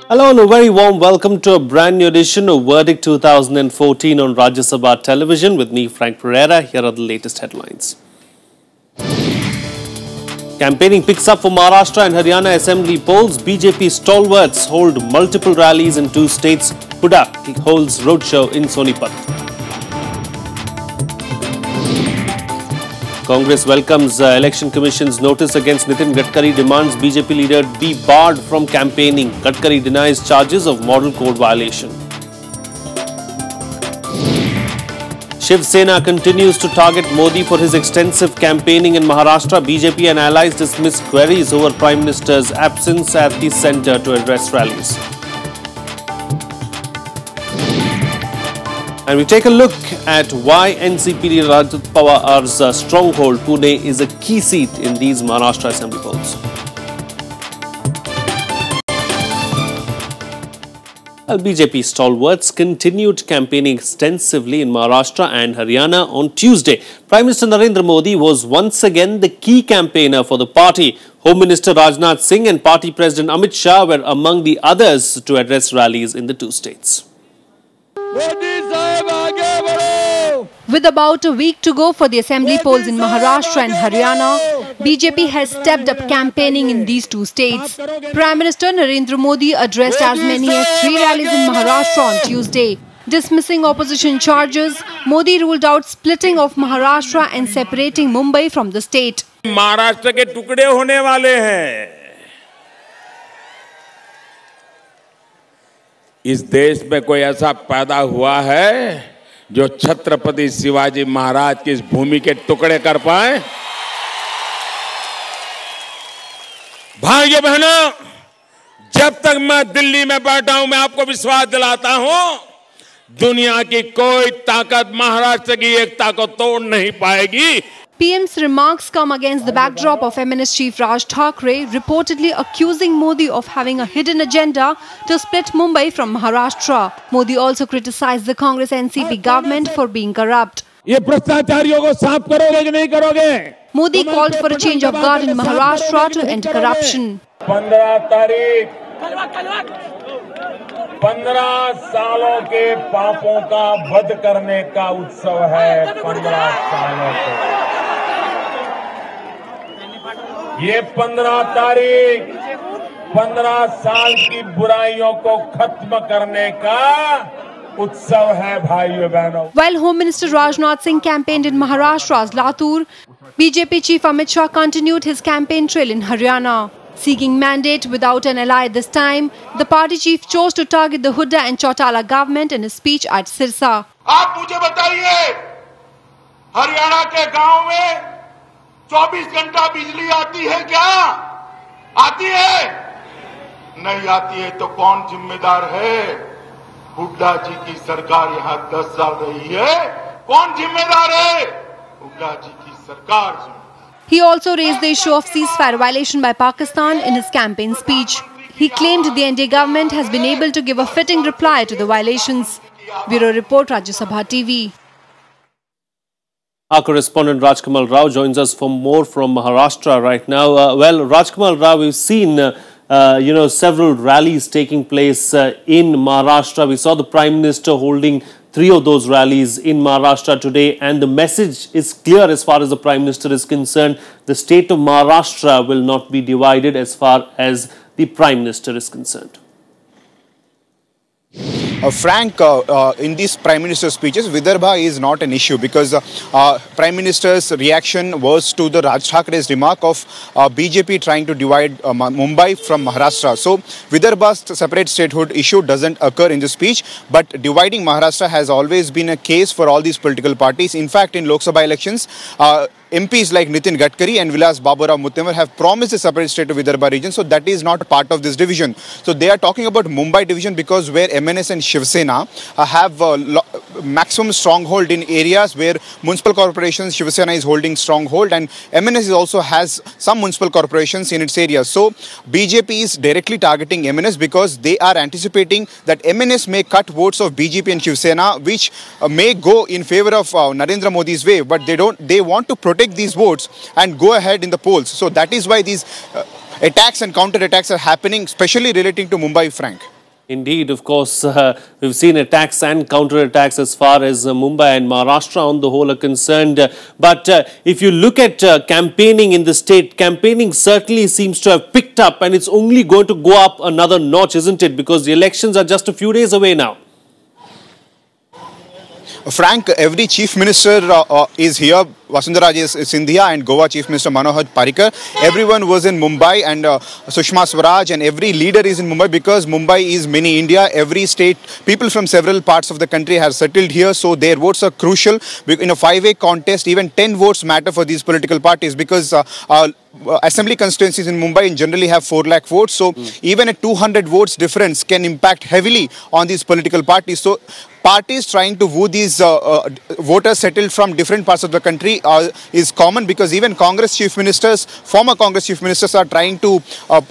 Hello and a very warm welcome to a brand new edition of Verdict 2014 on Rajya Sabha Television with me, Frank Pereira. Here are the latest headlines. Campaigning picks up for Maharashtra and Haryana Assembly polls. BJP stalwarts hold multiple rallies in 2 states. Hooda holds roadshow in Sonipat. Congress welcomes Election Commission's notice against Nitin Gadkari, demands BJP leader be barred from campaigning. Gadkari denies charges of model code violation. Shiv Sena continues to target Modi for his extensive campaigning in Maharashtra. BJP and allies dismiss queries over Prime Minister's absence at the centre to address rallies. And we take a look at why NCP leader Rajat Pawar's stronghold Pune is a key seat in these Maharashtra Assembly polls. Well, BJP stalwarts continued campaigning extensively in Maharashtra and Haryana on Tuesday. Prime Minister Narendra Modi was once again the key campaigner for the party. Home Minister Rajnath Singh and Party President Amit Shah were among the others to address rallies in the 2 states. With about a week to go for the assembly polls in Maharashtra and Haryana, BJP has stepped up campaigning in these 2 states. Prime Minister Narendra Modi addressed as many as 3 rallies in Maharashtra on Tuesday. Dismissing opposition charges, Modi ruled out splitting of Maharashtra and separating Mumbai from the state. Maharashtra के टुकड़े होने वाले हैं। इस देश में कोई ऐसा पैदा हुआ है जो छत्रपति शिवाजी महाराज की इस भूमि के टुकड़े कर पाए? भाइयों बहनों, जब तक मैं दिल्ली में बैठा हूं, मैं आपको विश्वास दिलाता हूं, दुनिया की कोई ताकत महाराष्ट्र की एकता को तोड़ नहीं पाएगी। PM's remarks come against the backdrop of MNS chief Raj Thackeray reportedly accusing Modi of having a hidden agenda to split Mumbai from Maharashtra. Modi also criticized the Congress NCP government for being corrupt. ये भ्रष्टाचारियों को साफ करोगे कि नहीं करोगे? Modi called for a change of guard in Maharashtra to end corruption. 15 तारीख 15 सालों के पापों का वध करने का उत्सव है। 15 सालों के ये 15 तारीख 15 साल की बुराइयों को खत्म करने का उत्सव है भाइयों बहनों। While Home Minister Rajnath Singh campaigned in Maharashtra's Latur, BJP chief Amit Shah continued his campaign trail in Haryana. Seeking mandate without an ally this time, the party chief chose to target the Hooda and Chautala government in a speech at Sirsa. आप मुझे बताइए, हरियाणा के गांव में 24 घंटा बिजली आती है क्या? आती है? नहीं आती है तो कौन जिम्मेदार है? हुड्डा जी की सरकार यहाँ 10 साल रही है, कौन जिम्मेदार है? हुड्डा जी की सरकार जिम्मेदार। He also raised the issue of ceasefire violation by Pakistan in his campaign speech. He claimed the NDA government has been able to give a fitting reply to the violations. Bureau Report, Rajya Sabha TV. Our correspondent Rajkamal Rao joins us for more from Maharashtra right now. Well, Rajkamal Rao, we've seen several rallies taking place in Maharashtra. We saw the Prime Minister holding 3 of those rallies in Maharashtra today, and the message is clear as far as the Prime Minister is concerned. The state of Maharashtra will not be divided as far as the Prime Minister is concerned. Frank, in these Prime Minister speeches, Vidarbha is not an issue because Prime Minister's reaction was to the Raj Thakray's remark of BJP trying to divide Mumbai from Maharashtra. So Vidarbha's separate statehood issue doesn't occur in the speech, but dividing Maharashtra has always been a case for all these political parties. In fact, in Lok Sabha elections, MPs like Nitin Gadkari and Vilas Baburao Muttiwar have promised a separate state to Vidarbha region, so that is not part of this division. So they are talking about Mumbai division because where MNS and Shiv Sena have maximum stronghold in areas where municipal corporations, Shiv Sena is holding stronghold, and MNS also has some municipal corporations in its area. So BJP is directly targeting MNS because they are anticipating that MNS may cut votes of BJP and Shiv Sena, which may go in favor of Narendra Modi's way, but they want to protect protect these votes and go ahead in the polls. So that is why these attacks and counter-attacks are happening, especially relating to Mumbai, Frank. Indeed, of course, we've seen attacks and counter-attacks as far as Mumbai and Maharashtra on the whole are concerned. But if you look at campaigning in the state, campaigning certainly seems to have picked up, and it's only going to go up another notch, isn't it? Because the elections are just a few days away now. Frank, every chief minister is here. Vasundhara Sindhia and Goa Chief Minister Manohar Parrikar. Everyone was in Mumbai, and Sushma Swaraj, and every leader is in Mumbai because Mumbai is mini India. Every state, people from several parts of the country have settled here, so their votes are crucial. In a five-way contest, even 10 votes matter for these political parties because assembly constituencies in Mumbai generally have 4 lakh votes. So even a 200 votes difference can impact heavily on these political parties. So parties trying to woo these voters settled from different parts of the country is common because even Congress chief ministers, former Congress chief ministers are trying to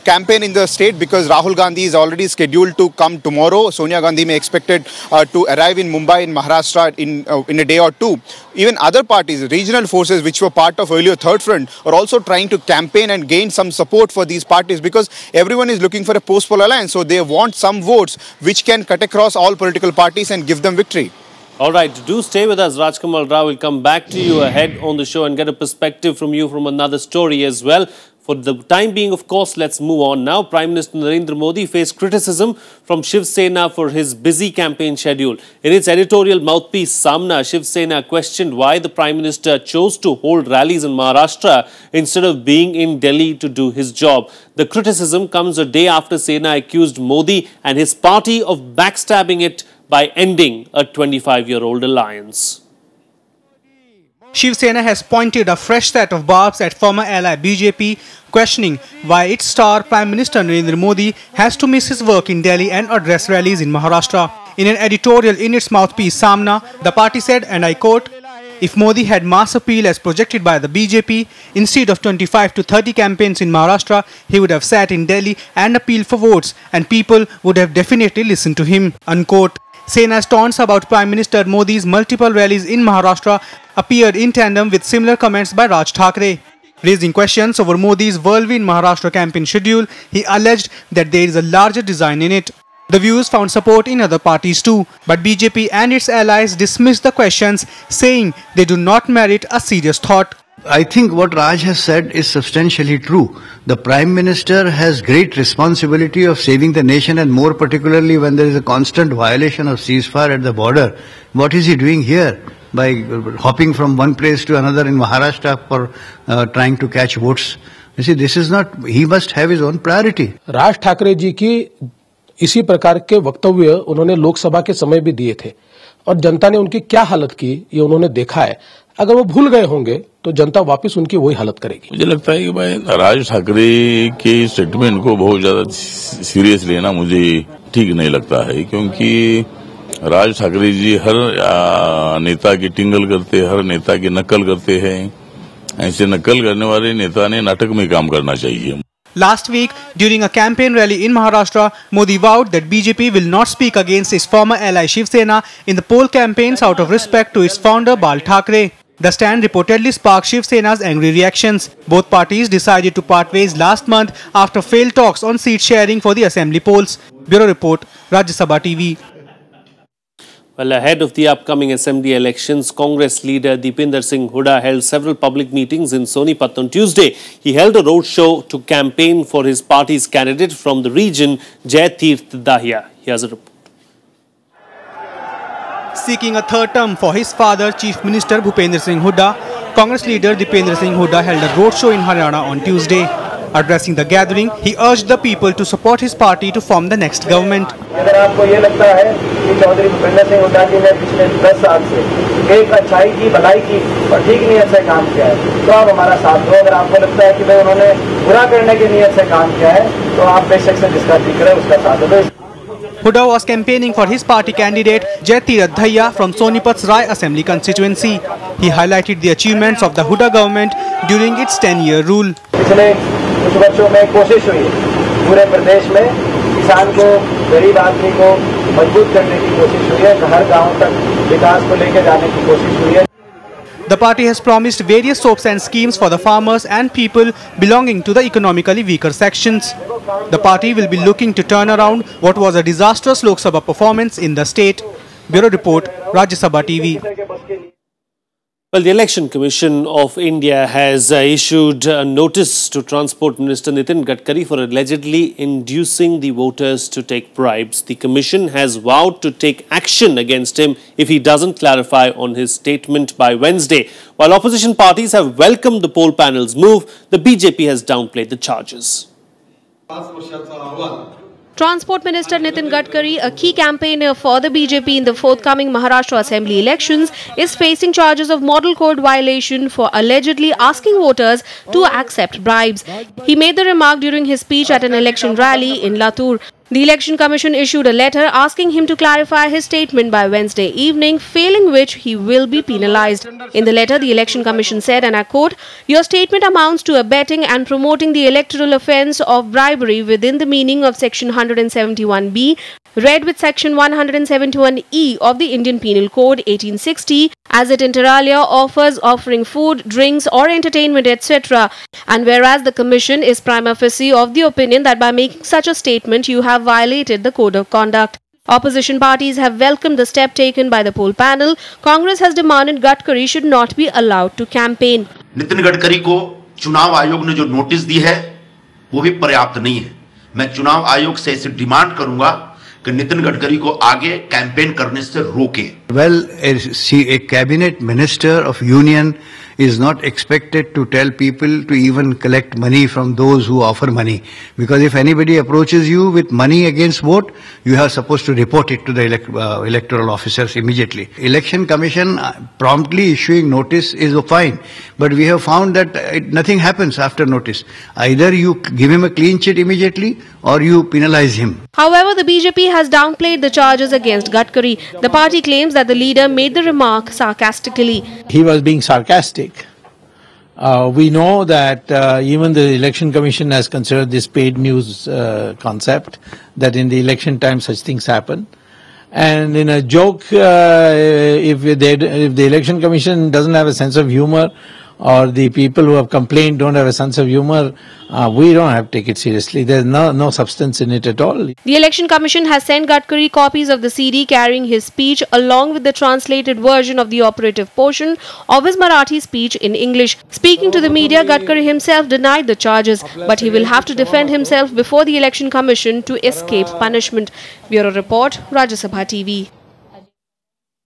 campaign in the state because Rahul Gandhi is already scheduled to come tomorrow. Sonia Gandhi may expected to arrive in Mumbai in Maharashtra in a day or two. Even other parties, regional forces which were part of earlier Third Front are also trying to campaign and gain some support for these parties because everyone is looking for a post-poll alliance. So they want some votes which can cut across all political parties and give them victory. All right, do stay with us. Rajkamal Rao will come back to you ahead on the show and get a perspective from you from another story as well. For the time being, of course, let's move on now. Prime Minister Narendra Modi faced criticism from Shiv Sena for his busy campaign schedule. In its editorial mouthpiece, Samna, Shiv Sena questioned why the Prime Minister chose to hold rallies in Maharashtra instead of being in Delhi to do his job. The criticism comes a day after Sena accused Modi and his party of backstabbing it by ending a 25-year-old alliance. Shiv Sena has pointed a fresh set of barbs at former ally BJP, questioning why its star Prime Minister Narendra Modi has to miss his work in Delhi and address rallies in Maharashtra. In an editorial in its mouthpiece Samna, the party said, and I quote, "If Modi had mass appeal as projected by the BJP, instead of 25 to 30 campaigns in Maharashtra, he would have sat in Delhi and appealed for votes, and people would have definitely listened to him." Unquote. Sena's taunts about Prime Minister Modi's multiple rallies in Maharashtra appeared in tandem with similar comments by Raj Thackeray. Raising questions over Modi's whirlwind Maharashtra campaign schedule, he alleged that there is a larger design in it. The views found support in other parties too, but BJP and its allies dismissed the questions, saying they do not merit a serious thought. I think what Raj has said is substantially true. The Prime Minister has great responsibility of saving the nation, and more particularly when there is a constant violation of ceasefire at the border. What is he doing here by hopping from one place to another in Maharashtra for trying to catch votes? You see, this is not, he must have his own priority. Raj Thackeray ji की इसी प्रकार के वक्तव्य उन्होंने लोकसभा के समय भी दिए थे और जनता ने उनकी क्या हालत की ये उन्होंने देखा है। अगर वो भूल गए होंगे तो जनता वापस उनकी वही हालत करेगी। मुझे लगता है कि भाई राज ठाकरे के स्टेटमेंट को बहुत ज्यादा सीरियस लेना मुझे ठीक नहीं लगता है, क्योंकि राज ठाकरे जी हर नेता की टिंगल करते, हर नेता की नकल करते हैं। ऐसे नकल करने वाले नेता ने नाटक में काम करना चाहिए। Last week, during a campaign rally in Maharashtra, Modi vowed that BJP will not speak against its former ally Shiv Sena in the poll campaigns out of respect to its founder Bal Thackeray. The stand reportedly sparked Shiv Sena's angry reactions. Both parties decided to part ways last month after failed talks on seat sharing for the assembly polls. Bureau Report, Rajya Sabha TV. Well, ahead of the upcoming assembly elections, Congress leader Deepinder Singh Hooda held several public meetings in Sonipat on Tuesday. He held a roadshow to campaign for his party's candidate from the region, Jai Tirth Dahiya. Here's a report. Seeking a third term for his father, Chief Minister Bhupendra Singh Hooda, Congress leader Deepinder Singh Hooda held a roadshow in Haryana on Tuesday. Addressing the gathering, he urged the people to support his party to form the next government. अगर आपको ये लगता है कि चौधरी भूपेंद्र सिंह हुड्डा जी ने पिछले 10 साल से एक अच्छाई की, भलाई की और ठीक नीयत से काम किया है, तो आप हमारा साथ दो। अगर आपको लगता है कि भाई उन्होंने बुरा करने की नीयत से काम किया है, तो आप बेशक से जिसका जिक्र है उसका साथ दो। Hooda was campaigning for his party candidate Jai Tirth Dahiya from Sonipat's Rai Assembly constituency. He highlighted the achievements of the Hooda government during its 10-year rule. पिछले कुछ वर्षों में कोशिश हुई पूरे प्रदेश में किसान को, गरीब आदमी को मजबूत करने की कोशिश हुई है, हर गांव तक विकास को लेकर जाने की कोशिश हुई है। The party has promised various soaps and schemes for the farmers and people belonging to the economically weaker sections. The party will be looking to turn around what was a disastrous Lok Sabha performance in the state. Bureau Report, Rajya Sabha TV. Well, the Election Commission of India has issued a notice to Transport Minister Nitin Gadkari for allegedly inducing the voters to take bribes. The Commission has vowed to take action against him if he doesn't clarify on his statement by Wednesday. While opposition parties have welcomed the poll panel's move, the BJP has downplayed the charges. Transport Minister Nitin Gadkari, a key campaigner for the BJP in the forthcoming Maharashtra Assembly elections, is facing charges of model code violation for allegedly asking voters to accept bribes. He made the remark during his speech at an election rally in Latur. The Election Commission issued a letter asking him to clarify his statement by Wednesday evening, failing which he will be penalized. In the letter, the Election Commission said, and I quote, "Your statement amounts to abetting and promoting the electoral offence of bribery within the meaning of Section 171B, read with Section 171E of the Indian Penal Code 1860, as it inter alia offering food, drinks or entertainment, etc. And whereas the Commission is prima facie of the opinion that by making such a statement you have violated the Code of Conduct." Opposition parties have welcomed the step taken by the poll panel. Congress has demanded Gadkari should not be allowed to campaign. Nitin Gadkari को चुनाव आयोग ने जो notice दी है वो भी पर्याप्त नहीं है। मैं चुनाव आयोग से इसे डिमांड करूंगा कि नितिन गडकरी को आगे कैंपेन करने से रोके। Well, a cabinet minister of union is not expected to tell people to even collect money from those who offer money, because if anybody approaches you with money against vote, you are supposed to report it to the electoral officers immediately. Election Commission promptly issuing notice is fine, but we have found that nothing happens after notice. Either you give him a clean chit immediately or you penalize him. However, the BJP has downplayed the charges against Gadkari. The party claims that the leader made the remark sarcastically. He was being sarcastic. We know that even the Election Commission has considered this paid news concept, that in the election time such things happen. And in a joke, if the Election Commission doesn't have a sense of humor, or the people who have complained don't have a sense of humor, we don't have to take it seriously. There's no substance in it at all. The Election Commission has sent Gadkari copies of the CD carrying his speech along with the translated version of the operative portion of his Marathi speech in English. Speaking to the media, Gadkari himself denied the charges, but he will have to defend himself before the Election Commission to escape punishment. Bureau Report, Rajya Sabha TV.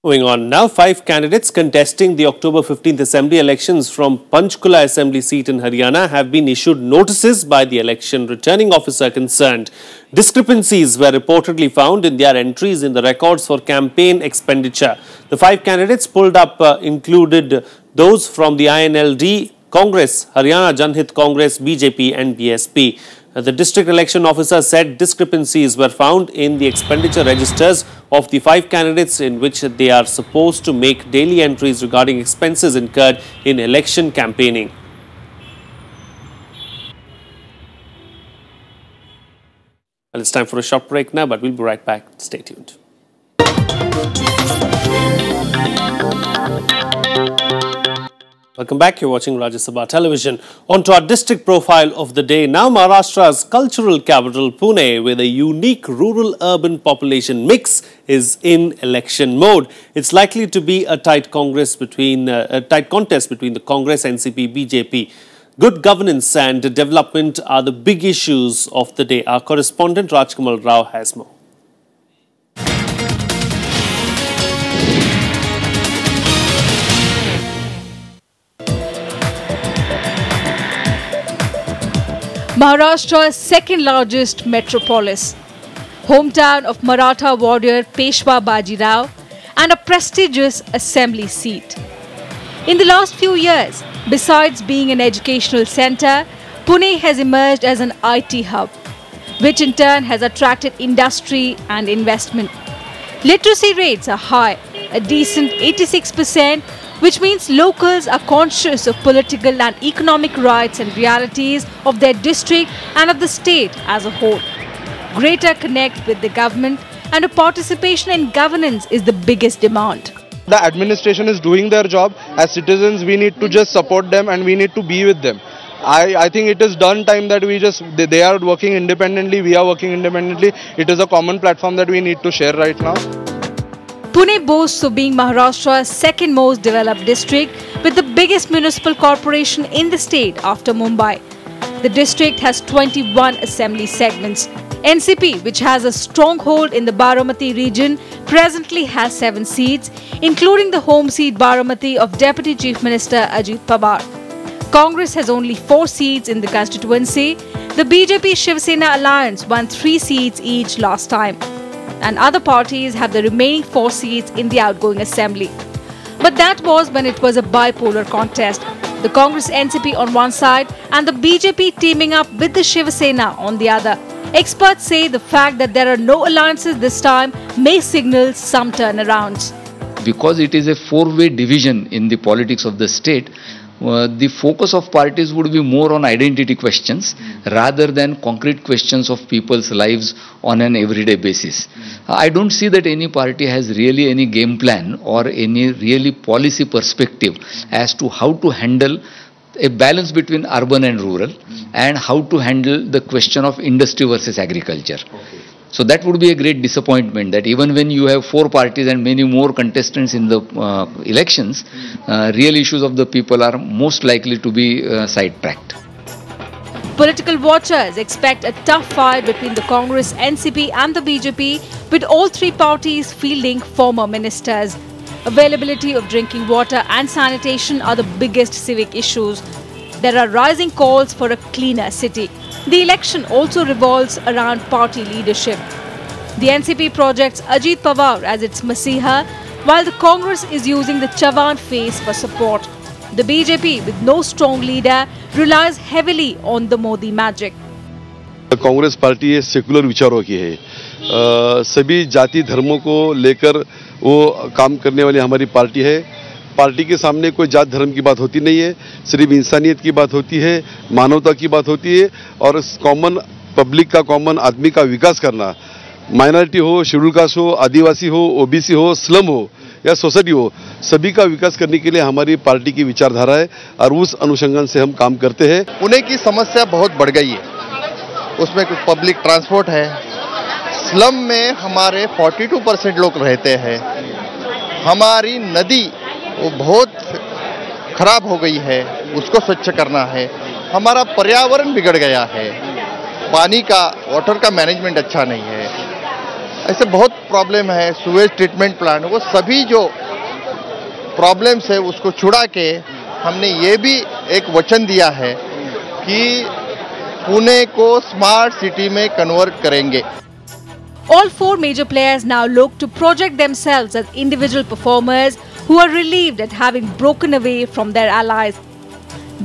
Moving on now, 5 candidates contesting the October 15th Assembly elections from Panchkula Assembly seat in Haryana have been issued notices by the election returning officer concerned. Discrepancies were reportedly found in their entries in the records for campaign expenditure. The 5 candidates pulled up included those from the INLD, Congress, Haryana Janhit Congress, BJP and BSP. The district election officer said discrepancies were found in the expenditure registers of the 5 candidates in which they are supposed to make daily entries regarding expenses incurred in election campaigning. Well, it's time for a short break now, but we'll be right back. Stay tuned. Welcome back. You're watching Rajya Sabha Television. On to our district profile of the day. Now, Maharashtra's cultural capital, Pune, with a unique rural-urban population mix, is in election mode. It's likely to be a tight contest between the Congress, NCP, BJP. Good governance and development are the big issues of the day. Our correspondent Rajkamal Rao has more. Maharashtra's second largest metropolis, hometown of Maratha warrior Peshwa Baji Rao and a prestigious assembly seat. In the last few years, besides being an educational centre, Pune has emerged as an IT hub, which in turn has attracted industry and investment. Literacy rates are high, a decent 86%, which means locals are conscious of political and economic rights and realities of their district and of the state as a whole. Greater connect with the government and a participation in governance is the biggest demand. The administration is doing their job. As citizens, we need to just support them and we need to be with them. I think it is done time that they are working independently, we are working independently. It is a common platform that we need to share right now. Pune boasts of being Maharashtra's second most developed district with the biggest municipal corporation in the state after Mumbai. The district has 21 assembly segments. NCP, which has a stronghold in the Baramati region, presently has 7 seats, including the home seat Baramati of Deputy Chief Minister Ajit Pawar. Congress has only 4 seats in the constituency. The BJP-Shiv Sena alliance won 3 seats each last time. And other parties have the remaining 4 seats in the outgoing assembly. But that was when it was a bipolar contest. The Congress NCP on one side and the BJP teaming up with the Shiv Sena on the other. Experts say the fact that there are no alliances this time may signal some turnarounds. Because it is a 4-way division in the politics of the state, the focus of parties would be more on identity questions rather than concrete questions of people's lives on an everyday basis. I don't see that any party has really any game plan or any really policy perspective as to how to handle a balance between urban and rural and how to handle the question of industry versus agriculture. So that would be a great disappointment that even when you have 4 parties and many more contestants in the elections, real issues of the people are most likely to be sidetracked. Political watchers expect a tough fight between the Congress, NCP and the BJP, with all 3 parties fielding former ministers. Availability of drinking water and sanitation are the biggest civic issues. There are rising calls for a cleaner city. The election also revolves around party leadership. The NCP projects Ajit Pawar as its Masiha, while the Congress is using the Chavan face for support. The BJP, with no strong leader, relies heavily on the Modi magic. Congress party ये secular विचारों की है, सभी जाति धर्मों को लेकर वो काम करने वाली हमारी पार्टी है। पार्टी के सामने कोई जात धर्म की बात होती नहीं है, सिर्फ इंसानियत की बात होती है, मानवता की बात होती है और कॉमन पब्लिक का, कॉमन आदमी का विकास करना, माइनॉरिटी हो, शेड्यूल कास्ट हो, आदिवासी हो, ओबीसी हो, स्लम हो या सोसाइटी हो, सभी का विकास करने के लिए हमारी पार्टी की विचारधारा है और उस अनुसंधान से हम काम करते हैं। पुणे की समस्या बहुत बढ़ गई है, उसमें कुछ पब्लिक ट्रांसपोर्ट है, स्लम में हमारे 42% लोग रहते हैं, हमारी नदी वो बहुत खराब हो गई है, उसको स्वच्छ करना है, हमारा पर्यावरण बिगड़ गया है, पानी का, वाटर का मैनेजमेंट अच्छा नहीं है, ऐसे बहुत प्रॉब्लम है, सुवेज ट्रीटमेंट प्लांट, वो सभी जो प्रॉब्लम्स है उसको छुड़ा के हमने ये भी एक वचन दिया है कि पुणे को स्मार्ट सिटी में कन्वर्ट करेंगे। All 4 major players now look to project themselves as individual performers who are relieved at having broken away from their allies.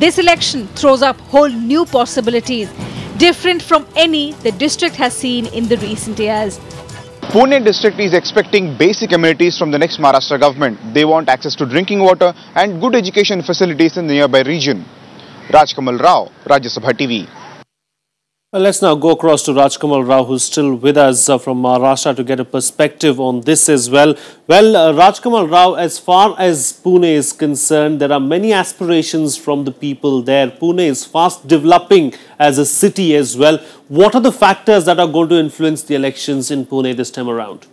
This election throws up whole new possibilities, different from any the district has seen in the recent years. Pune district is expecting basic amenities from the next Maharashtra government. They want access to drinking water and good education facilities in the nearby region. Rajkamal Rao, Rajya Sabha TV. Well, let's now go across to Rajkamal Rao, who's still with us from Maharashtra, to get a perspective on this as well. Well, Rajkamal Rao, as far as Pune is concerned, there are many aspirations from the people there. Pune is fast developing as a city as well. What are the factors that are going to influence the elections in Pune this time around?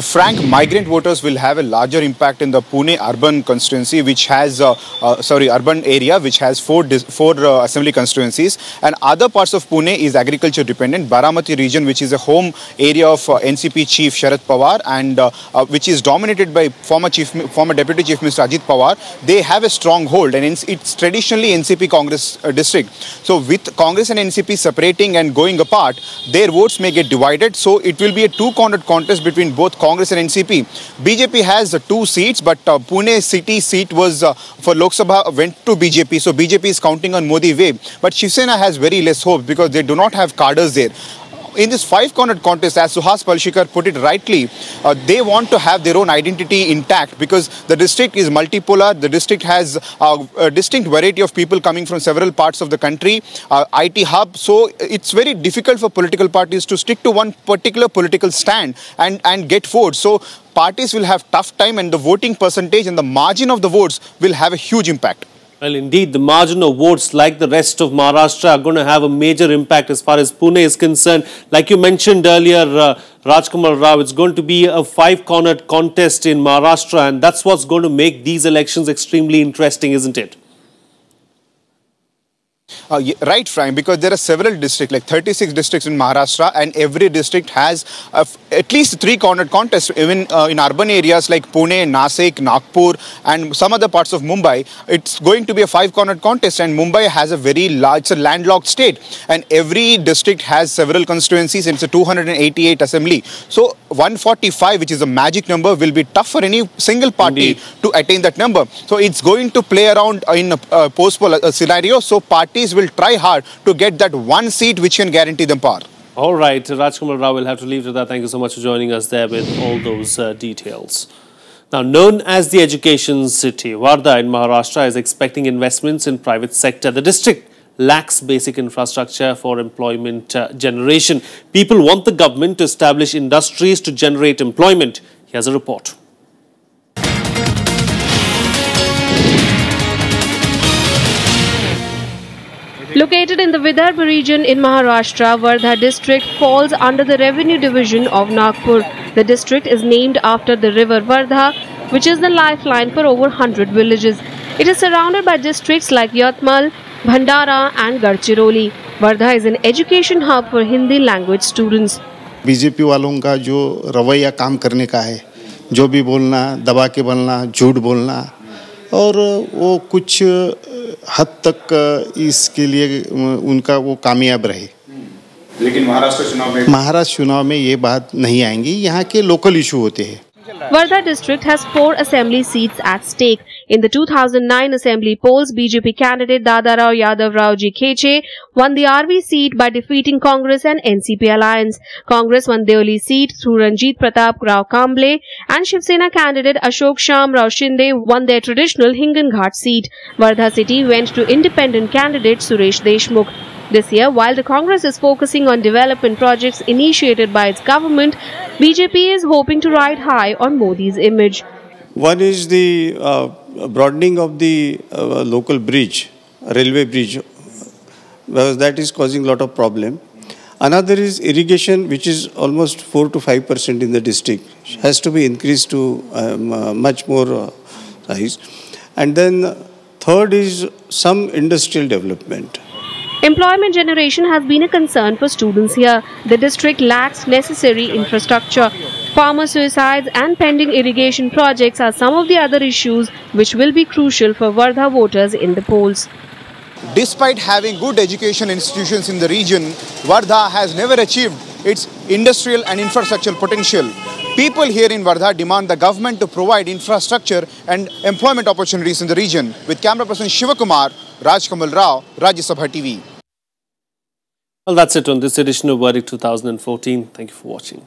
Frank, migrant voters will have a larger impact in the Pune urban constituency, which has, urban area, which has four assembly constituencies. And other parts of Pune is agriculture dependent. Baramati region, which is a home area of NCP chief Sharad Pawar, and which is dominated by former Deputy Chief Minister Ajit Pawar. They have a strong hold, and it's traditionally NCP Congress district. So with Congress and NCP separating and going apart, their votes may get divided. So it will be a two-cornered contest between both Congress and NCP. BJP has 2 seats, but Pune city seat was for Lok Sabha went to BJP. So BJP is counting on Modi wave. But Shiv Sena has very less hope because they do not have cadres there. in this five-cornered contest, as Suhas Palshikar put it rightly, they want to have their own identity intact because the district is multipolar. The district has a distinct variety of people coming from several parts of the country, IT hub. So it's very difficult for political parties to stick to one particular political stand and get votes. So parties will have tough time, and the voting percentage and the margin of the votes will have a huge impact. Well, indeed, the margin of votes, like the rest of Maharashtra, are going to have a major impact as far as Pune is concerned. Like you mentioned earlier, Rajkamal Rao, it's going to be a five-cornered contest in Maharashtra, and that's what's going to make these elections extremely interesting, isn't it? Right, Frank, because there are several districts, like 36 districts in Maharashtra, and every district has at least three-cornered contests. Even in urban areas like Pune, Nasik, Nagpur, and some other parts of Mumbai, it's going to be a five-cornered contest. And Mumbai has a very large, it's a landlocked state, and every district has several constituencies, and it's a 288 assembly. So 145, which is a magic number, will be tough for any single party to attain that number. So it's going to play around in a post-poll scenario. So parties will try hard to get that one seat which can guarantee them power. All right, Rajkamal Rao, will have to leave to that. Thank you so much for joining us there with all those details. Now, known as the education city, Wardha in Maharashtra is expecting investments in private sector. The district lacks basic infrastructure for employment generation. People want the government to establish industries to generate employment. Here's a report. Located in the Vidarbha region in Maharashtra, Wardha district falls under the revenue division of Nagpur. The district is named after the river Wardha, which is the lifeline for over 100 villages. It is surrounded by districts like Yatmal, Bhandara and Gadchiroli. Wardha is an education hub for Hindi language students. BJP वालों का जो रवैया काम करने का है, जो भी बोलना, दबा के बोलना, झूठ बोलना, और वो कुछ हद तक इसके लिए उनका वो कामयाब रहे। लेकिन महाराष्ट्र चुनाव में ये बात नहीं आएंगी, यहाँ के लोकल इशू होते हैं। Wardha district has 4 assembly seats at stake. In the 2009 assembly polls, BJP candidate Dadarao Yadav Raoji Kheche won the RV seat by defeating Congress and NCP alliance. Congress won Deoli seat through Ranjit Pratap Rao Kamble, and Shiv Sena candidate Ashok Sham Rao Shinde won their traditional Hinganghat seat. Wardha city went to independent candidate Suresh Deshmukh. This year, while the Congress is focusing on development projects initiated by its government, BJP is hoping to ride high on Modi's image. One is the broadening of the local bridge, railway bridge, because that is causing a lot of problem. Another is irrigation, which is almost 4 to 5% in the district, has to be increased to much more size. And then third is some industrial development. Employment generation has been a concern for students here. The district lacks necessary infrastructure. Farmer suicides and pending irrigation projects are some of the other issues which will be crucial for Wardha voters in the polls. Despite having good education institutions in the region, Wardha has never achieved its industrial and infrastructural potential. People here in Wardha demand the government to provide infrastructure and employment opportunities in the region. With camera person Shivakumar, Rajkamal Rao, Rajya Sabha TV. Well, that's it on this edition of Verdict 2014. Thank you for watching.